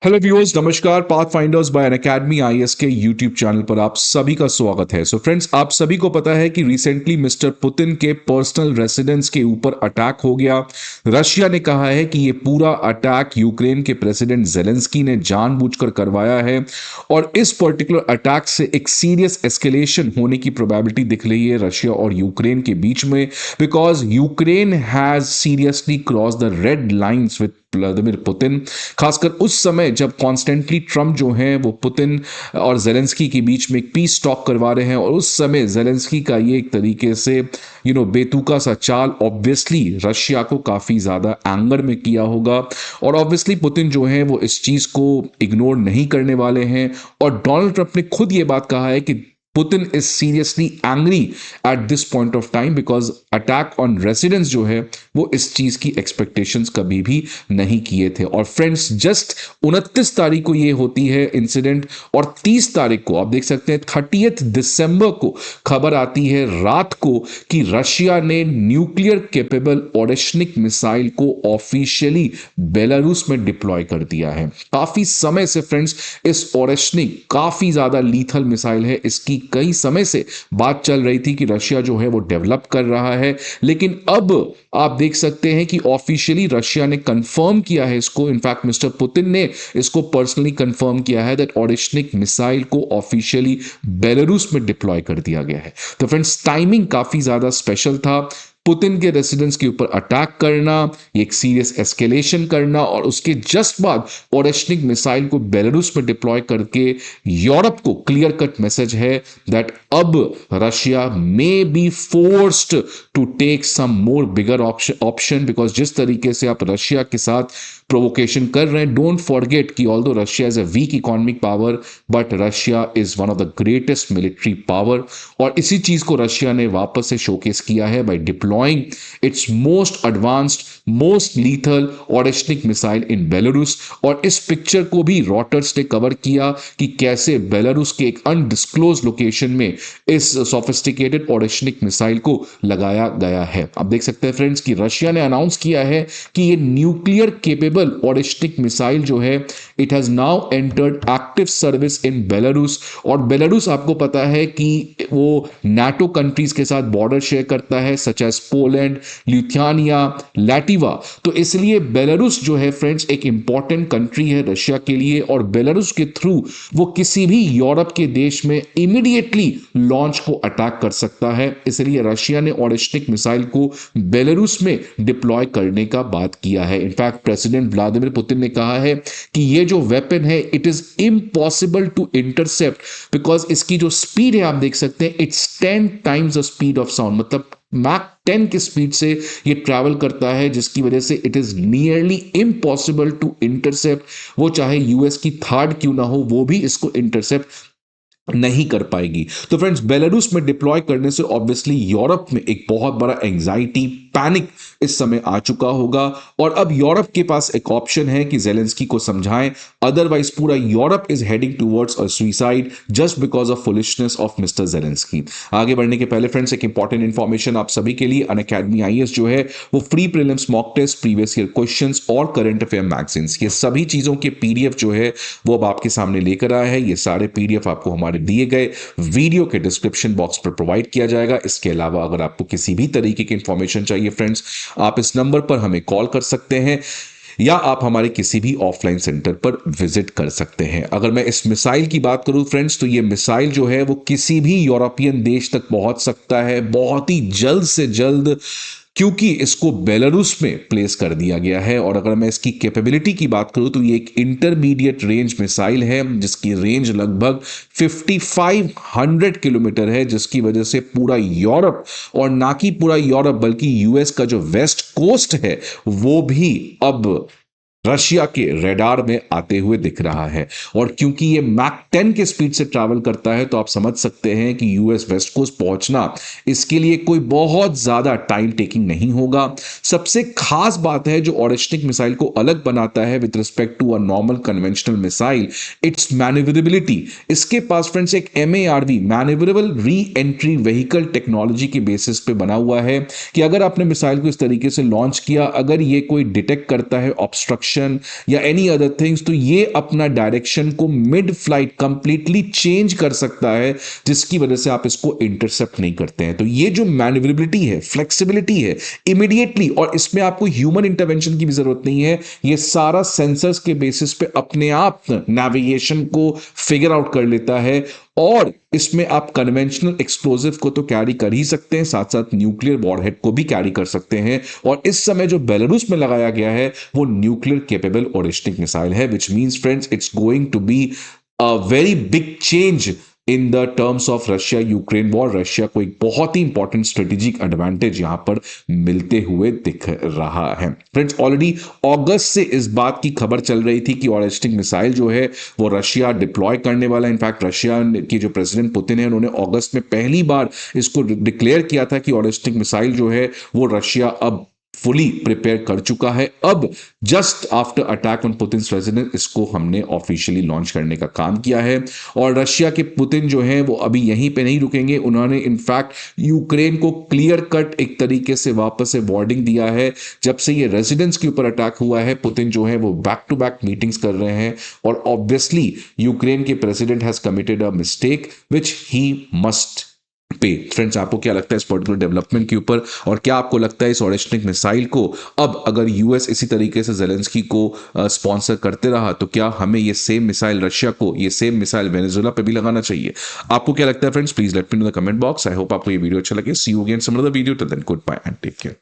Hello viewers, नमस्कार। Path finders bye Unacademy IAS के YouTube channel पर आप सभी का स्वागत है। सो फ्रेंड्स, आप सभी को पता है कि रिसेंटली मिस्टर पुतिन के पर्सनल रेसिडेंस के ऊपर अटैक हो गया। रशिया ने कहा है कि ये पूरा अटैक यूक्रेन के प्रेसिडेंट जेलेंस्की ने जानबूझकर करवाया है और इस पर्टिकुलर अटैक से एक सीरियस एस्केलेशन होने की प्रोबेबिलिटी दिख रही है रशिया और यूक्रेन के बीच में, because Ukraine has seriously cross the red lines with Vladimir Putin. खासकर उस समय जब कॉन्स्टेंटली ट्रम्प जो हैं वो पुतिन और जेलेंस्की के बीच में एक पीस टॉक करवा रहे हैं, और उस समय जेलेंस्की का ये एक तरीके से बेतुका सा चाल ऑब्वियसली रशिया को काफ़ी ज़्यादा एंगर में किया होगा। और ऑब्वियसली पुतिन जो है वो इस चीज़ को इग्नोर नहीं करने वाले हैं, और डोनाल्ड ट्रंप ने खुद ये बात कहा है कि Putin is seriously angry at this point of time because attack on residence जो है वो इस चीज की एक्सपेक्टेशंस कभी भी नहीं किए थे। और फ्रेंड्स, जस्ट 29 तारीख को ये होती है इंसिडेंट, और 30 तारीख को आप देख सकते हैं 30 दिसंबर को खबर आती है रात को कि रशिया ने न्यूक्लियर कैपेबल ओरेशनिक मिसाइल को ऑफिशियली बेलारूस में डिप्लॉय कर दिया है। काफी समय से फ्रेंड्स इस ओरेशनिक काफी ज्यादा लीथल मिसाइल है, इसकी कई समय से बात चल रही थी कि रशिया जो है वो डेवलप कर रहा है, लेकिन अब आप देख सकते हैं कि ऑफिशियली रशिया ने कंफर्म किया है इसको। इनफैक्ट मिस्टर पुतिन ने इसको पर्सनली कंफर्म किया है दैट ओरेशनिक मिसाइल को ऑफिशियली बेलारूस में डिप्लॉय कर दिया गया है। तो फ्रेंड्स, टाइमिंग काफी ज्यादा स्पेशल था। पुतिन के रेसिडेंस के ऊपर अटैक करना, एक सीरियस एस्केलेशन करना, और उसके जस्ट बाद ओरेशनिक मिसाइल को बेलारूस में डिप्लॉय करके यूरोप को क्लियर कट मैसेज है दैट अब Russia may be forced to take some more bigger option, because जिस तरीके से आप रशिया के साथ प्रोवोकेशन कर रहे हैं, डोंट फॉरगेट कि although Russia is a weak economic power but Russia is one of the greatest military power, और इसी चीज को रशिया ने वापस से शोकेस किया है by deploying its most advanced most lethal Oreshnik missile in Belarus. और इस पिक्चर को भी रॉटर्स ने कवर किया कि कैसे बेलारूस के एक अनडिस्क्लोज लोकेशन में इस सोफिस्टिकेटेड ओरेशनिक मिसाइल को लगाया गया है। आप देख सकते हैं फ्रेंड्स कि रशिया ने अनाउंस किया है कि ये न्यूक्लियर केपेबल ओरेशनिक मिसाइल जो है it has now entered active service in Belarus. और बेलारूस आपको पता है कि वो नाटो कंट्रीज के साथ बॉर्डर शेयर करता है, सच एज पोलैंड, लिथुआनिया, लैटिवा। तो इसलिए बेलारूस जो है फ्रेंड्स एक इंपॉर्टेंट कंट्री है रशिया के लिए, और बेलारूस के थ्रू वो किसी भी यूरोप के देश में इमीडिएटली लॉन्च को अटैक कर सकता है। इसलिए रशिया ने ओरेशनिक मिसाइल को बेलारूस में डिप्लॉय करने का बात किया है। इनफैक्ट प्रेसिडेंट व्लादिमीर पुतिन ने कहा है कि ये जो वेपन है it is impossible to intercept because इसकी जो स्पीड है आप देख सकते हैं it's 10 times the speed of sound, मतलब मैक 10 की स्पीड से ये ट्रैवल करता है, जिसकी वजह से it is nearly impossible to intercept. वो चाहे यूएस की थर्ड क्यों ना हो, वो भी इसको इंटरसेप्ट नहीं कर पाएगी। तो फ्रेंड्स, बेलारूस में डिप्लॉय करने से ऑब्वियसली यूरोप में एक बहुत बड़ा एंजाइटी पैनिक इस समय आ चुका होगा, और अब यूरोप के पास एक ऑप्शन है कि जेलेंस्की को समझाएं, अदरवाइज पूरा Europe is heading towards a suicide just because of foolishness of mister Zelensky. आगे बढ़ने के पहले फ्रेंड्स एक इंपॉर्टेंट इंफॉर्मेशन आप सभी के लिए, अनअकैडमी आईएएस जो है वो free prelims mock test, previous year questions और करंट अफेयर मैगजीन्स, ये सभी चीजों के पीडीएफ जो है वो अब आपके सामने लेकर आया है। ये सारे पीडीएफ आपको हमारे दिए गए वीडियो के डिस्क्रिप्शन बॉक्स पर प्रोवाइड किया जाएगा। इसके अलावा अगर आपको किसी भी तरीके की इंफॉर्मेशन चाहिए फ्रेंड्स, आप इस नंबर पर हमें कॉल कर सकते हैं या आप हमारे किसी भी ऑफलाइन सेंटर पर विजिट कर सकते हैं। अगर मैं इस मिसाइल की बात करूं फ्रेंड्स, तो ये मिसाइल जो है वो किसी भी यूरोपियन देश तक पहुंच सकता है बहुत ही जल्द से जल्द, क्योंकि इसको बेलारूस में प्लेस कर दिया गया है। और अगर मैं इसकी कैपेबिलिटी की बात करूं तो ये एक इंटरमीडिएट रेंज मिसाइल है जिसकी रेंज लगभग 5500 किलोमीटर है, जिसकी वजह से पूरा यूरोप, और ना कि पूरा यूरोप बल्कि यूएस का जो वेस्ट कोस्ट है वो भी अब रशिया के रेडार में आते हुए दिख रहा है। और क्योंकि ये मैक 10 के स्पीड से ट्रैवल करता है तो आप समझ सकते हैं कि यूएस वेस्ट कोस्ट पहुंचना इसके लिए कोई बहुत ज्यादा टाइम टेकिंग नहीं होगा। सबसे खास बात है जो ओरेशनिक मिसाइल को अलग बनाता है with respect to a normal conventional missile, its manoeuvrability. इसके पास फ्रेंड्स एक MARV manoeuvrable re entry vehicle technology के बेसिस पे बना हुआ है कि अगर आपने मिसाइल को इस तरीके से लॉन्च किया, अगर ये कोई डिटेक्ट करता है ऑब्स्ट्रक्शन डिस्ट्रक्शन या एनी अदर थिंग्स, तो ये अपना डायरेक्शन को मिड फ्लाइट कंप्लीटली चेंज कर सकता है, जिसकी वजह से आप इसको इंटरसेप्ट नहीं करते हैं। तो ये जो मैन्युवरेबिलिटी है, फ्लेक्सिबिलिटी है इमीडिएटली, और इसमें आपको ह्यूमन इंटरवेंशन की भी जरूरत नहीं है, ये सारा सेंसर्स के बेसिस पे अपने आप नेविगेशन को फिगर आउट कर लेता है। और इसमें आप कन्वेंशनल एक्सप्लोजिव को तो कैरी कर ही सकते हैं, साथ साथ न्यूक्लियर वॉरहेड को भी कैरी कर सकते हैं। और इस समय जो बेलारूस में लगाया गया है वो न्यूक्लियर केपेबल ओरिस्टिक मिसाइल है, which means friends it's going to be a very big change in the terms of Russia Ukraine war. Russia को एक बहुत ही इंपॉर्टेंट स्ट्रेटेजिक एडवांटेज यहां पर मिलते हुए दिख रहा है। फ्रेंड्स, ऑलरेडी अगस्त से इस बात की खबर चल रही थी कि ऑरिस्टिक मिसाइल जो है वो रशिया डिप्लॉय करने वाला है। इनफैक्ट रशिया के जो प्रेसिडेंट पुतिन है उन्होंने अगस्त में पहली बार इसको डिक्लेयर किया था कि ऑरिस्टिक मिसाइल जो है वो रशिया अब फुली प्रिपेयर कर चुका है। अब just after attack on Putin residence इसको हमने ऑफिशियली लॉन्च करने का काम किया है। और रशिया के पुतिन जो हैं वो अभी यहीं पे नहीं रुकेंगे, उन्होंने इनफैक्ट यूक्रेन को क्लियर कट एक तरीके से वापस से वार्निंग दिया है। जब से ये रेजिडेंस के ऊपर अटैक हुआ है, पुतिन जो है वो बैक टू बैक मीटिंग्स कर रहे हैं, और ऑब्वियसली यूक्रेन के president has committed a mistake which he must pay. Friends, आपको क्या लगता है इस पर्टिकुलर डेवलपमेंट के ऊपर, और क्या आपको लगता है इस ऑरिस्टिक मिसाइल को अब अगर यूएस इसी तरीके से जेलेंस्की को स्पॉन्सर करते रहा तो क्या हमें ये सेम मिसाइल रशिया को, ये सेम मिसाइल वेनेजुएला पे भी लगाना चाहिए? आपको क्या लगता है friends? Please let me know the comment box. I hope आपको ये वीडियो अच्छा लगे। See you again some other video. Till then goodbye and take care.